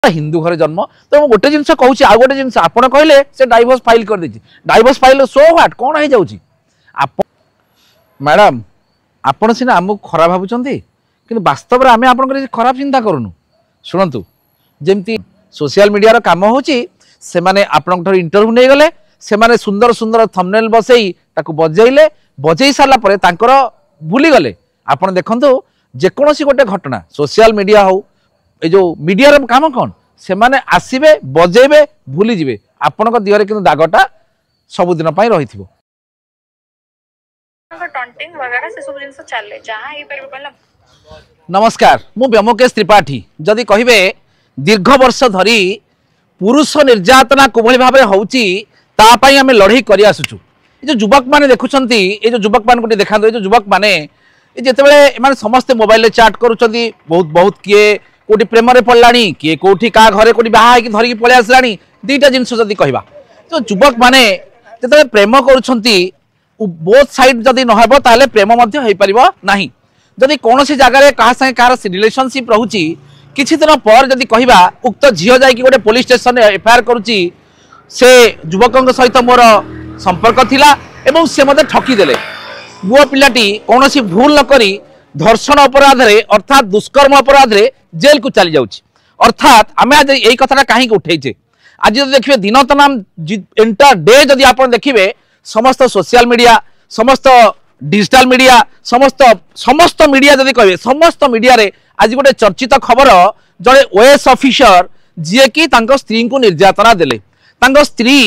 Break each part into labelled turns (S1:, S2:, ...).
S1: हिंदू घर जन्म तो गोटे जिन कहूँ आ गोटे जिन आप कहले से डाइवोर्स फाइल कर दे डाइवोर्स फाइल सो ह्वाट कौन हो जाऊँ मैडम आपण सीना आमको खराब भावुं कि वास्तव में आम आप खराब चिंता करूँ शुणु जमती सोशल मीडिया काम होने आपण इंटरव्यू नहीं गले से सुंदर सुंदर थंबनेल बसई बजेले बजे सारापर भूली गले आपण देखु जेकोसी गोटे घटना सोशल मीडिया हो ये जो मीडिया काम कौन से माने आसबे बजेबे भूली जिवे आपण दिहरे कि दागटा सबुदिन रही थी नमस्कार मु व्योमकेश त्रिपाठी जदि कहिबे दीर्घ वर्ष धरी पुरुष निर्यातना कोभली भाव होची आम लड़ाई कर आसुचु जो युवक माने देखुछंती ये जो युवक मान को देखा जो युवक माने जिते समस्ते मोबाइल चैट करुँच बहुत बहुत किए कोटी प्रेम रे पड़लानी किए कोठी का घरे कोटी बाहा धरिकी पलि आसलानी दुईटा जिनस जदि कहबा तो युवक माने जिते प्रेम करुछंती बोथ साइड जदि नहब ताले प्रेम मध्य हो पारिबो नाही जदि कौन सी जगह कहा संगे कहार रिलेशनशिप रहुची किछि दिन पर जदि कहबा उक्त झियो जाई कि गोटे पुलिस स्टेशन एफआईआर करुची से युवक सहित मोर संपर्क थिला एवं से मते ठकी देले पुओ पिलाटी कौन सी भूल न करी धर्षण अपराध रे अर्थात दुष्कर्म अपराध रे जेल को चली जाउची अर्थात आमे आज एई कथाटा काहे उठैचे आज जदि देखिबे दिन तमाम इंटर डे जदि आपण देखिबे समस्त सोशल मीडिया समस्त डिजिटल मीडिया समस्त मीडिया जदि कहबे समस्त मीडिया रे आज गोटे चर्चित खबर जड़े ओएस ऑफिसर जी कि स्त्री को निर्यातना देले स्त्री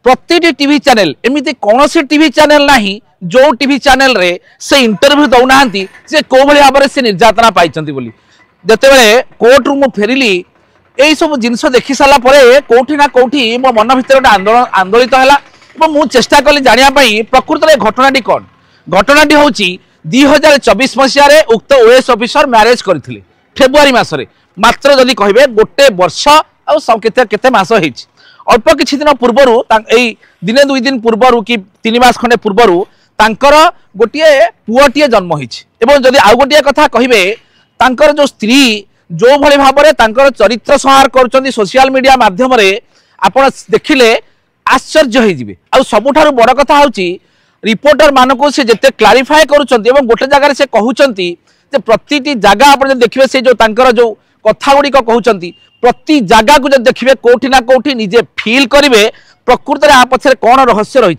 S1: प्रति टीवी चैनल एमती कौन सी टीवी चैनल नहीं जो टीवी चैनल रे से इंटरव्यू दौना से कौ भाव में से निर्यातना पाई जिते कोर्ट रु फेरिली यही सब जिनस देखी सारापर कौटी ना कौटी मो मन भर गोटे आंदोलित है मुझे चेष्टा कली जानापी प्रकृत में घटनाटी कौन घटनाटी हूँ 2024 मसीह उक्त ओएस ऑफिसर मैरेज करथिले फेब्रुआरी मासरे मात्र जदि कहबे गोटे वर्ष आ केते मास होइछि अल्प किछि दिन पूर्वरु दिने दुई दिन पूर्वरु कि 3 मास खंडे पूर्वरु तांकर गोटिए पुओटिए जन्म होइछि एवं जदि आउ गोटिए कथा कहबे तांकर जो स्त्री जो भली भाबरे तांकर चरित्र संहार करछन्ती सोशल मीडिया माध्यम रे आपण देखिले आश्चर्य होई जिवे आ सबुठारु बड़ कथा होछि रिपोर्टर मानको से जिते क्लारिफाए करुँच गोटे जगार से कहते प्रति जगह आप देखिए से जो तांकर जो कथा गुड़िक कहते प्रति जगह को जब देखिए कौटी ना कौटी निजे फील करेंगे प्रकृत में आ पछे कौन रहस्य रही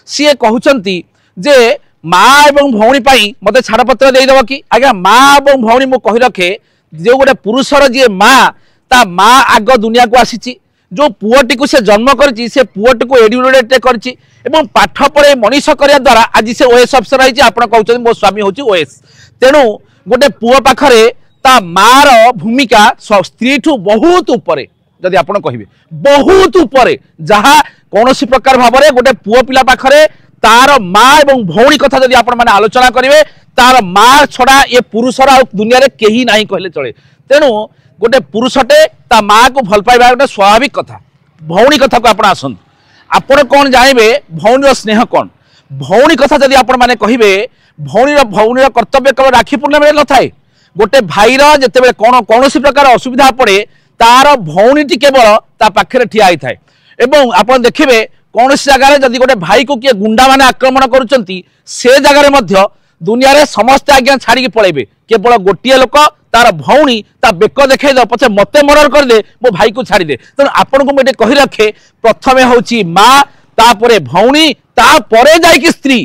S1: सी कहते जे माँ एवं भौणी मत छाड़पत्र देदेव कि आज्ञा माँ और भौणी मुझे कही रखे जो गोटे पुरुषर जी माँ ता माँ आग दुनिया को आसी जो पुओटी को से जन्म करी से पुओटी को एडुकेट करी पाठ पढ़े मनीष करने द्वारा आज से ओएस अफसर रही कहते मो स्वामी हूँ ओएस तेणु गोटे पुओ पाखरे ता मार भूमिका स्त्री ठू बहुत उपरे जदि आप कहे बहुत उपरे जहाँ कौन प्रकार भाव में गोटे पुओ पिला पाखरे तार माँ और भौणी कथा जदि आप आलोचना करेंगे तार माँ छड़ा ये पुरुषर आ दुनिया रे कहीं ना कहले चले तेणु गोटे पुरुषटे ता माँ को भल पाइबा गोटे स्वाभाविक कथा भौणी कथा को आप आसतु आपण कौन जानवे भौणी स्नेह कौन भौणी कथा जदि आपण माने कहिबे भौणी कर्तव्य केवल राखी पूर्णिमा न थाए गोटे भाईर जिते कौन कौन प्रकार असुविधा पड़े तार भौणी केवल ता पाखे ठिया होता है एवं आप देखिए कौन जगह जदि गोटे भाई को किए गुंडा माने आक्रमण करुँच से जगह दुनिया रे समस्ते आज्ञा छाड़ी पलैबे केवल गोटे लोक तार भौणी ता बेक देखे पचे मते मर्डर कर दे मो भाई को छाड़ी दे तेणु आपन को मुझे कही रखे प्रथमे होची माँ तापरे भौणी तापरे जाइकी स्त्री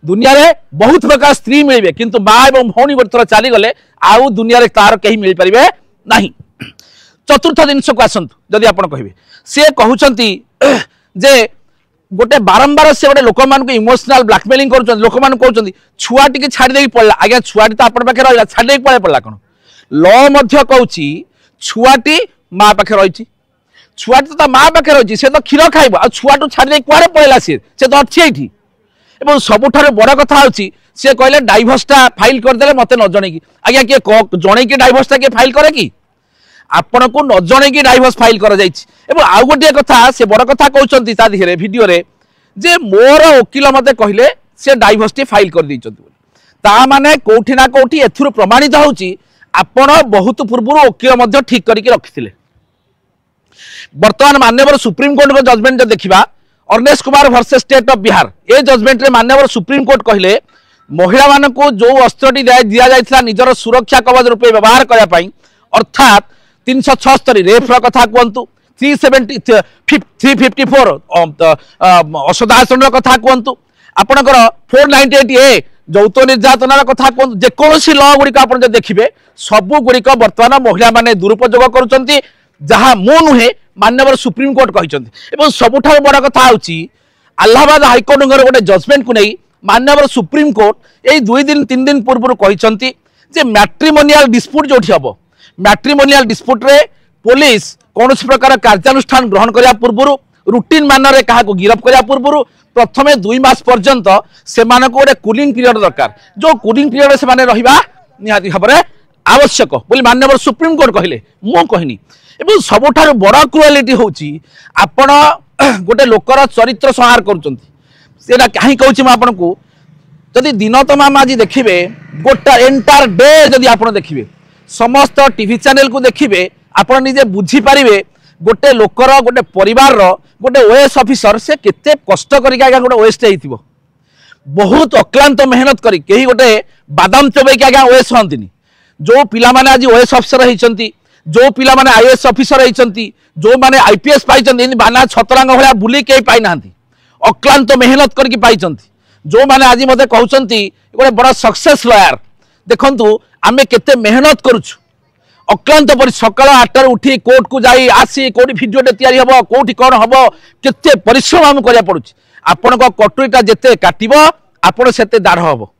S1: दुनिया रे बहुत प्रकार स्त्री मिलबे किंतु माँ एवं भौणी गोटे थर चली गले आउ दुनिया रे तार कहीं मिल पारिबे नाही चतुर्थ जिनस को आसतु जदि आप कहे सी कहते जे गोटे बारंबार से गोटे लोक मान इमोशनल ब्लाकमेलिंग कर लोक मान कहते छुआ टी छाड़ी देकी पड़ा आज्ञा छुआटी तो आप पाखे रहा छाड़ी पड़े पड़ा कौन ल कहूँ छुआटी माँ पाखे रही छुआटी तो माँ पाखे रही से तो क्षीर खाइब आ छुआटू छाड़ी कुआड़े पड़ेगा सी तो अच्छी ये एवं सबुठ बड़ कथा हूँ सी कहले डाइभोर्सटा फाइल करदे मत न जन आज्ञा किए जन की डाइभोर्सटा किए फाइल करे कि आपण को न जन की डाइभोर्स फाइल कर आउ गोटे कथा से बड़ कथा कहते दिहरे भिडियो रे जे मोर वकिल मत कहले से डाइभोर्स टी फाइल कर ता माने कोठी ना कोठी एथुर प्रमाणित होउची आपण बहुत पूर्व वकिल ठीक करके रखिथिले बर्तमान माननीय सुप्रीम कोर्ट को जजमेंट जो देखा Arnesh Kumar versus state of Bihar ये जजमेंट रे माननीय सुप्रीम कोर्ट कहले महिला मान को जो अस्त्रटी दि जाता निजर सुरक्षा कवच रूपे व्यवहार करने अर्थात 376 रेफ्र कथा कहतु 354 असदाचरण कथा कहतु आपणकर 498A यौत निर्यातनार कथा कहतु जेकोसी ल गुड़िक आप देखिए सबू गुड़िक बर्तमान महिला माने दुरुपयोग करुँच जहाँ मु नुहे माननीय सुप्रीम कोर्ट कहते सबुठ बड़ कथा इलाहाबाद हाइकोर्ट गोटे जजमेंट को नहीं माननीय सुप्रीम कोर्ट यही 2 दिन 3 दिन पूर्व कहते मैट्रिमोनियल डिस्प्यूट जो हम मैट्रिमोनियल डिस्प्यूट रे पुलिस कौन प्रकार कार्यानुष्ठान ग्रहण करने पूर्व रूटीन मानर क्या गिरफ करने पूर्व प्रथम 2 मास पर्यंत से गोटे कूलिंग पीरियड दरकार जो कूलिंग पीरियड से निहाती भाव में आवश्यक बोली माननीय सुप्रीम कोर्ट कहले मु कहनी एवं सबुठार बड़ क्रुएलिटी होची आपण गोटे लोकर चरित्र संहार करुँचा कहीं कहूँ आपन को जदि दिन तमाम आज देखिए गोटा एंटायर डे जदि आप देखिए समस्त टीवी चैनल को देखिए आप निजे बुझीपारे गोटे लोकर गोटे परिवार गोटे ओएस ऑफिसर से केते कष्ट करके गोटे ओएस हो बहुत अक्लांत मेहनत करी कहीं गोटे बादाम चबेक आज्ञा ओएस हंती जो पिला माने आज ओएस ऑफिसर होती जो पिला माने आईएएस ऑफिसर होती जो माने आईपीएस पाई बाना छतरांग भाया बुली कहीं पाई ना अक्लांत मेहनत करके पाई जो माने आज मते कहउचंती गोटे बड़ा सक्सेस लॉयर देखंतु आमे केते मेहनत करूछु अक्लांत पर सकाळ 8 उठी कोर्ट को जाई आसी कोठी वीडियो टे तयारी हबो कोठी कोन हबो केते परिश्रम हम करिया पड़ुछि आपण को कटुरीटा जेते काटिबो आपण सेते दाढ़ हबो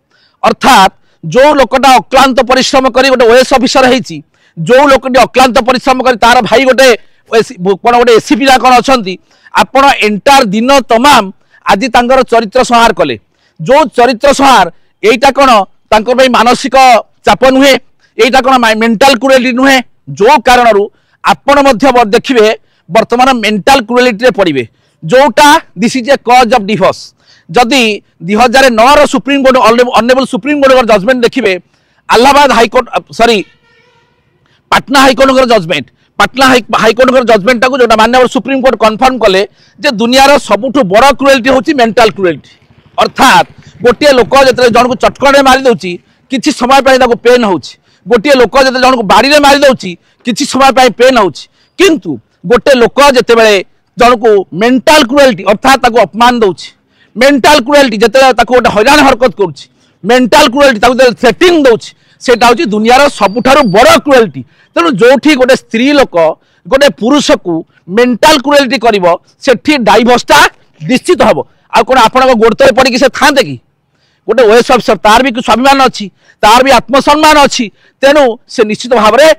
S1: अर्थात जो लोकटा अक्लांत परिश्रम करी गोटे ओएस ऑफिसर हेछि जो लोकटी अक्लांत परिश्रम करी तार भाई गोटे कोन गोटे एसीपी ना कोन अछंती आपण एंटायर दिन तमाम आज तांकर चरित्र संहार कले जो चरित्र संहार एटा कोन तांकर भाई मानसिक चाप नुहे एटा कोन मेंटल क्रुएलिटी नुहे जो कारण आपण मध्य देखिए वर्तमान मेंटल क्रुएलिटी रे पड़िबे जोटा this is a cause of divorce जदि 2009 supreme court honourable supreme court judgment देखिए Allahabad high court sorry Patna high court judgment Patna high court judgment टाक जो माननीय सुप्रीम कोर्ट कन्फर्म कले जे दुनियार सबुठ बड़ क्रुएलिटी होची मेंटल क्रुएलिटी अर्थात गोटे लोक जो जन को चटकड़े मारी दउची किछि समय पेन होची गोटे लोक जो जन को बाड़ी मारी दउची किछि समय पेन होची किंतु गोटे लोक जेते बेले जन को मेंटल क्रुएलिटी अर्थात ताको अपमान दउची मेंटल क्रुएलिटी जेते ताको गोटे हैरान हरकत करूची मेंटल क्रुएलिटी ताको थ्रेटिंग दउची सेटा होची दुनियार सबुठारु बड़ क्रुएलिटी तेणु जोठी गोटे स्त्री लोक गोटे पुरुष को मेंटल क्रुएलिटी करिवो सेठी डाइवोर्सटा निश्चित हबो आ कोन आपन गोड़ तले पड़ी से थांते कि गोटे ओएस ऑफिसर तार भी स्वाभिमान अच्छी तार भी आत्मसम्मान अच्छी तेणु से निश्चित भाव में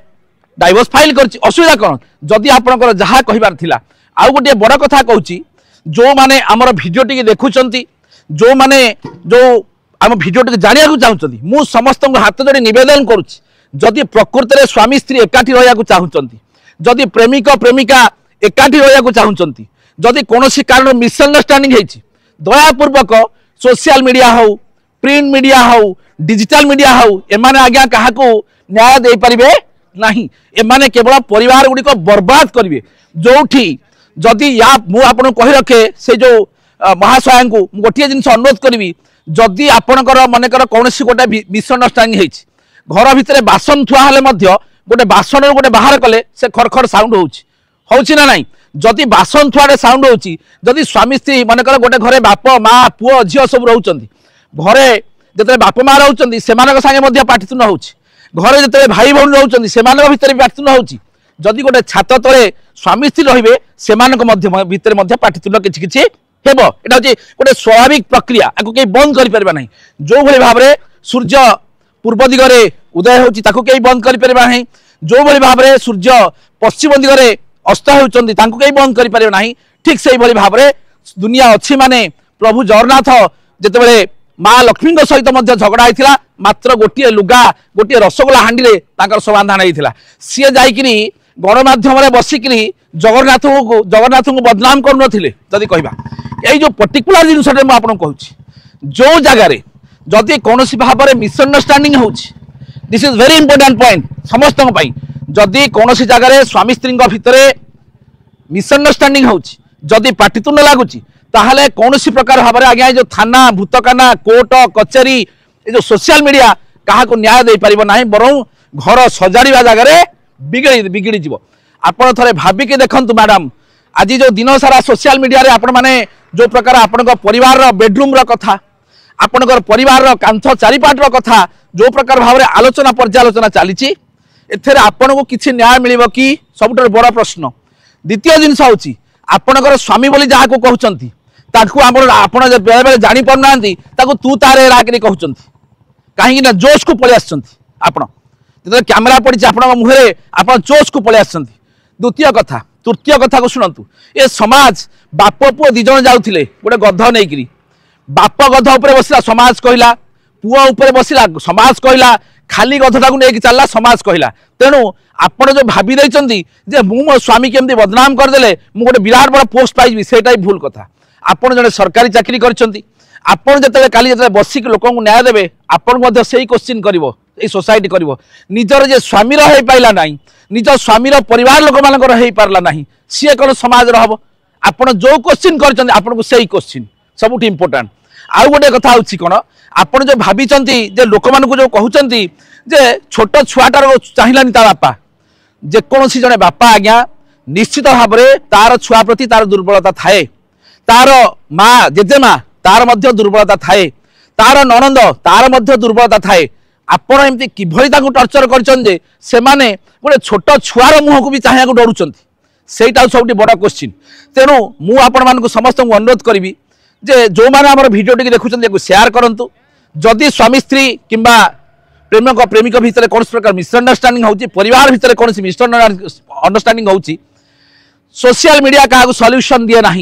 S1: डाइवोर्स फाइल कर असुविधा कौन जदि आपंकर जहाँ कहबार थिला आउ गोटे बड़ कथा कहूँ जो माने आमर भिडियो टी देखुंट जो माने जो आम भिडियो टी जाना चाहते मु समस्त हाथ जोड़ी निवेदन करुच्ची जदि प्रकृत में स्वामी स्त्री एकाठी रहा चाहते जदि प्रेमिक प्रेमिका एकाठी रहा चाहते जदि कौन कारण मिसअंडरस्टैंडिंग होती दयापूर्वक सोशल मीडिया हो प्रिंट मीडिया हो डिजिटल मीडिया हो एमाने आज्ञा क्या न्याय दे पारिबे नहीं एमाने केवल परिवार गुड़िक बर्बाद करेंगे जोठी जदि या मु आपन कहि रखे से जो महाशय को गोटे जिन अनुरोध करी जदि आपणकर मनकर कौन गोटे मिसअंडरस्टैंडिंग होती घर भितर बासन थुआ हेले गोटे बासन गोटे बाहर कले से खरखर साउंड होची ना नहीं जदि बासन थुआड़े साउंड होची जदि स्वामी स्त्री मनकर गोटे घरे बाप माँ पुओ झील सब रोचंती घरे जिते बाप माँ रोचंती सेमानक संगे पाटितुन होची घरे जिते भाई भौणी रोचंती सेमानक भितर पाटितुन होची जदि गोटे छात तले स्वामी स्त्री रहिबे सेमानक भितर पाटितुन किछि किछि हेबो एटा होची गोटे स्वाभाविक प्रक्रिया आको के बंद करि परबा नहीं जो भली भाव में सूर्य पूर्व दिगरे उदय होची ताको के बंद करि परबा नहीं जो भली भाव में सूर्य पश्चिम दिगरे अस्त होउचंती तांको के बंद करि परबा नहीं ठीक सेही भली भाव में दुनिया अच्छी माने प्रभु जगन्नाथ जेतेबेले माँ लक्ष्मी सहित झगड़ा होता मात्र गोटे लुगा गोटे रसगोला हाँडी में समाधान होता सी जाकि गणमाध्यम बसिक जगन्नाथ को बदनाम करूँ जदि कहवा यही जो पर्टिकुलर जिनस आपको कहूँ जो जगार जदि कौन भाव में मिसअंडरस्टैंडिंग हो this is very important point समस्त जदि कौन जगार स्वामी स्त्री भितर मिसअंडरस्टैंडिंग होउची जदि पाटितुंड लागुची ताहले कौनसी प्रकार भाव आज्ञा जो थाना भूतकाना कोर्ट कचेरी ये जो सोशल मीडिया क्या न्याय दे पार ना बरं घर सजाड़ा जगह बिगड़ी जीव आपण थे भाविकी देखु मैडम आज जो दिन सारा सोशल मीडिया रे आपण माने जो प्रकार आपण परिवार बेडरूम कथा आपण परिवार कांथ चारिपाट कथा जो प्रकार भाव में आलोचना पर्यालोचना चली एथे आपण को किसी न्याय मिल कि सब बड़ प्रश्न द्वितीय जिनस हूँ आपणकर स्वामी बोली जहाँ को कहते आपण बेले बेले जापर ना तू तारे राकरी कहते कहीं जोश को पलि आपण जो कैमेरा पड़ी आप मुहरे आप जोश को पलि आस द्वितीय कथा तृतीय कथा को शुणु ये समाज बाप पुओ दिज जाऊे गोटे गध नहीं बाप गध उपर बसला समाज कहला पुओ उपर बसला समाज कहला खाली गधटा को लेकिन चलला समाज कहला तेणु आपण जो भाभी जे मु मो स्वामी केमती बदनाम करदे मु गोटे विराट बड़ा पोस्ट पाइबी सेटा ही भूल कथा आपण जड़े सरकारी चाकरी करपण जो काली जो बसिक लोक न्याय देवे आपण से क्वेश्चन कर सोसाइटी कर निजर जे स्वामी रही पाइला ना निज स्वामीर परिवार लोक मान पार्ला ना सी कौन समाज हम आप जो क्वेश्चन कर क्वेश्चन सब इम्पोर्टाट आउ गोटे कथा हूँ कौन आपड़ जो भावी जे लोक मान जो कहते जे छोट छुआटार चाहिलानी ता बापा जेकोसी जड़े बापा आज्ञा निश्चित भाव में तार छुआ प्रति तार दुर्बलता थाए तार माँ जेजेमा तार मध्य दुर्बलता थाए तार ननंद तार मध्य दुर्बलता थाए आपण एमती किभली टर्चर करछन से माने गोटे छोट छुआर मुह को भी चाहिए डरुंट से सब बड़ क्वेश्चन तेणु मु आपण मान समस्त अनुरोध करी जे जो मैंने आम भिडियो देखुं सेयार करूँ जदि स्वामी स्त्री किंबा प्रेमक प्रेमिक भितर कौन प्रकार मिसअंडरस्टैंडिंग होची परिवार भितर कौन मिसअंडरस्टैंडिंग होची सोशल मीडिया क्या सॉल्यूशन दिए ना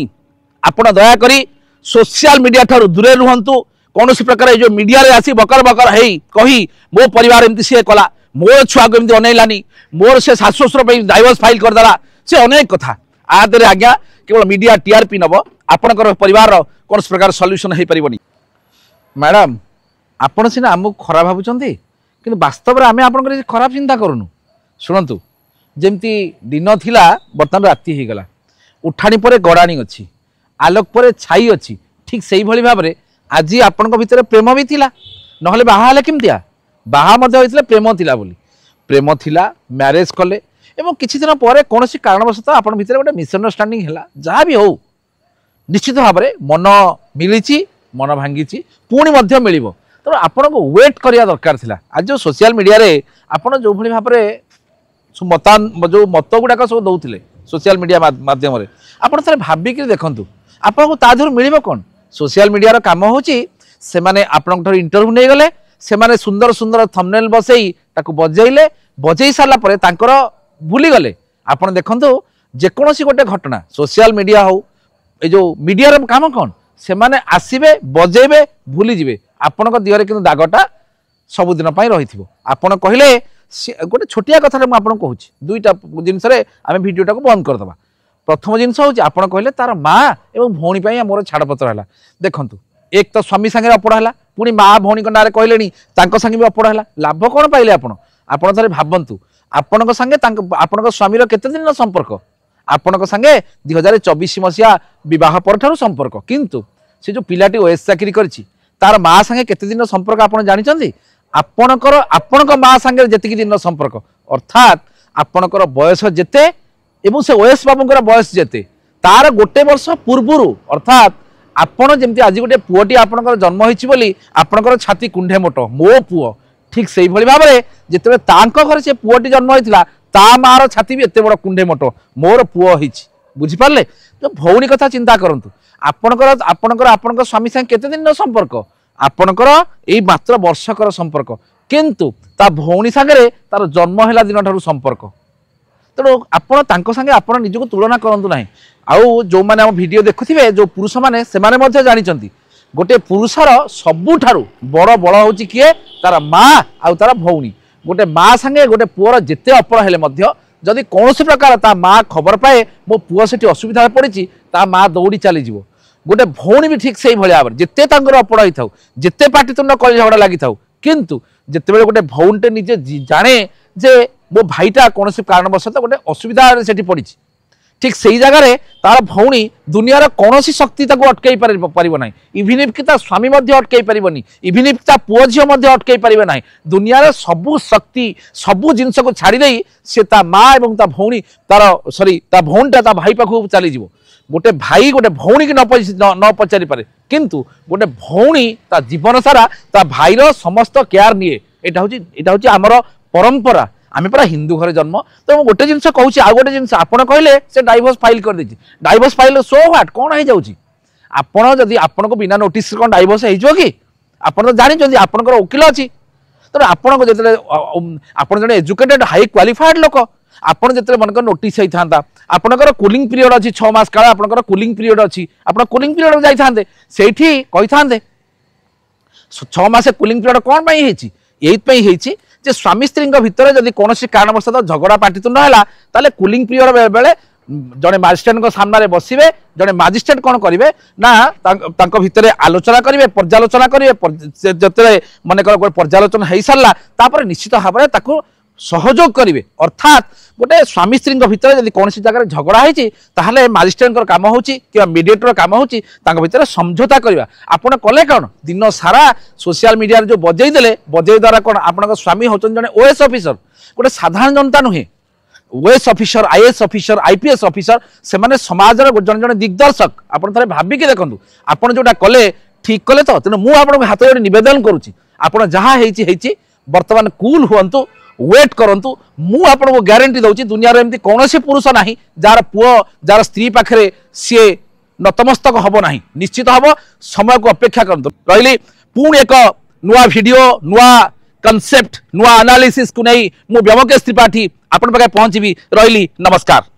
S1: आपण दयाकोरी सोशल मीडिया ठार दूरे रुहतु कौन प्रकार जो मीडिया रे आसी बकर बकर है कही मो परिवार एमती सी कला मोर छुआ को एमती अनैलानी मोर से शाशु ससुर डाइवोर्स फाइल करदेला से अनेक कथा आदि आज्ञा केवल मीडिया टीआरपी नब आपणकर परिवार कौन प्रकार सॉल्यूशन हो पारिबनी मैडम आपण सीना आमको खराब भावुंट कि वास्तव में आम आप खराब चिंता करूँ शुणु जमती दिन थिला बर्तमान राति हो गला उठाणी पर गड़ाणी अच्छी आलोक पर छाई अच्छी ठीक से ही भाव में आज आपण भितर प्रेम भी थिला नहले बाहा केमतिया बाहा होता प्रेम थिला बोली प्रेम थिला मैरेज कले एवं किछि दिन पर कौन कारणवशतः आपण भितर गोटे मिसअंडरस्टैंडिंग है जहाँ भी हो निश्चित भाव में मन मिली मन भांगी पुणी मिल तेणु आपण को वेट करने दरकार थिला आज जो सोशल मीडिया रे आपण जो भली भाव में जो मत गुड़ाक सब दौले सोशल मीडिया माध्यम आपण थे भाविक देखु आपन को ता देहरु मिलिबो कोन सोशल मीडिया रो काम होची से माने आपन ठर इंटरव्यू नै गले से माने सुंदर सुंदर थंबनेल बसई ताको बजैले बजै साला परे तांकर भूली गले आपन देखंतु जे कोनोसी गोटे घटना सोशल मीडिया हो ए जो मीडिया रो काम कोन से माने आसीबे बजेबे भूली जिवे आपन को दिहरे किंतु दागटा सब दिन पई रहिथिबो आपन कहिले गोटे छोटिया कथा रे म आपन कहूची दुईटा जिंस रे आमे वीडियोटा को बंद कर दबा प्रथम जिनस हूँ आप कहले तार माँ और भौणी मोर छाड़पत्र है देखु एक तो स्वामी सागे अपड़ है पुणी माँ भौणी ना कहले संगे भी अपड़ है लाभ कौन पाइले आपड़ थे भावतु आपण संगे आपण स्वामीर केते दिन संपर्क आपण संगे 2024 मसीहा बह पर संपर्क किंतु से जो पिलाटी ओएस चाकरी करी तार माँ संगे केते दिन संपर्क आप जानते आपणकर आपण माँ संगे जी दिन संपर्क अर्थात आपणकर बयस जेते एवं से ओएस बाबूर बयस जेते तार गोटे वर्ष पूर्वर अर्थात आपण जमी आज गोटे पुओटी आपणकर जन्म होती आपणकर छाती कुंडे मोट मो पुओ ठीक से भाव में जिते घर से पुओटी जन्म होता ता मार छाती भी एत बड़ कुंडे मोट मोर पुओ बुझिपारे जो भौणी कथा चिंता करूँ आपणकर स्वामी संगे केते दिन संपर्क आपणकर यही मात्र वर्षकर संपर्क किंतु ता भौणी सागरे तार जन्म है दिन ठार संपर्क तेणु आपण संगे आप निजक तुलना करूँ ना आउ जो मैंने आम वीडियो देखुवे जो पुरुष मैंने से जानते गोटे पुरुषर सबुठारु बड़ बल हूँ किए तार माँ आउ तार भौणी गोटे माँ संगे गोटे पुअर जिते अपड़ हेले जदि कौन प्रकार ता माँ खबर पाए मो पुओ से असुविधा पड़ी ता माँ दौड़ी चली गोटे भौणी भी ठीक से भाव जिते अपड़ होता जिते पाटितुंड कल झगड़ा लगी था किंतु जिते गोटे भौणीटे निजे जाने जे मो भाईटा कौन कारणवश गोटे असुविधा से पड़ी ठीक से जगार तार भौणी दुनियार कौन शक्ति अटकई पारना इभिन इफ कि स्वामी अटकई पारनी इभिन इफ पुओ झी अटकई पारे ना दुनियार सबू शक्ति सबू जिनस को छाड़ी सी माँ और ता भौणी तार सॉरी ता भौणीटा ता भाई पाखु चली गोटे भाई गोटे भौणी की न पचारि पारे किंतु गोटे भौणी ता जीवन सारा ता भाईर समस्त केयर निए एटा हूँ आमर परंपरा आम पूरा हिंदू घर जन्म तो गोटे जिन कहूँ आ गोटे जिन आपड़ कहले से डाइवोर्स फाइल कर डाइवोर्स फाइल सो ह्वाट कौन हो जाऊँगी आपड़ जदि आपन को बिना नोटिस कौन डाइवोर्स हो कि आप जानते आपंकर वकिल अच्छी तो आपन जो आप जन एजुकेटेड हाई क्वालिफाइड लोक आपड़ जो मनकर नोटिस होता आपंकर कूलिंग पीरियड अच्छी 6 मास काल आपंकर कूलिंग पीरियड अच्छी आप कूलिंग पीरियड जाते से कही था 6 मास कूलिंग पीरियड कौन ये जे स्वामी स्त्री भितर जदि कौन कारणवश झगड़ा पाटितुंड है कूलिंग पीरियड बेले जड़े मजिस्ट्रेट सामने बसवे जड़े मजिस्ट्रेट कौन करेंगे ना भितर आलोचना करेंगे पर्यालोचना करेंगे जो मनकर गोटे पर्यालोचना हो सारा निश्चित भाव में सहयोग करेंगे अर्थात गोटे स्वामी स्त्री भितर जब कौन जगह झगड़ा होती मजिस्ट्रेट काम हो मीडिएटर काम होती भितर समझौता करवा आपड़ कले कौन दिन सारा सोशल मीडिया जो बजई द्वारा कौन आप स्वामी होते जड़े ओएस ऑफिसर गोटे साधारण जनता नुहे OS officer IAS officer IPS officer से माने समाज जन जन दिग्दर्शक आपड़ थे भाविकी देखूँ आपड़ जोटा कले ठीक कले तो तेणु मुझे आपको हाथ जोड़ी नवेदन करुँची आपड़ जहाँ बर्तमान कूल हुंतु वेट करंतु मु आपको ग्यारंटी दूसरी दुनिया एमती कौन पुरुष ना जार पुओ जार स्त्री पाखे सी नतमस्तक हम ना निश्चित हम समय को अपेक्षा करंतु रही पुणी एक नुआ वीडियो नुआ कॉन्सेप्ट नुआ एनालिसिस को नहीं मु व्योमकेश त्रिपाठी आपण पाखे पहुंची रही नमस्कार।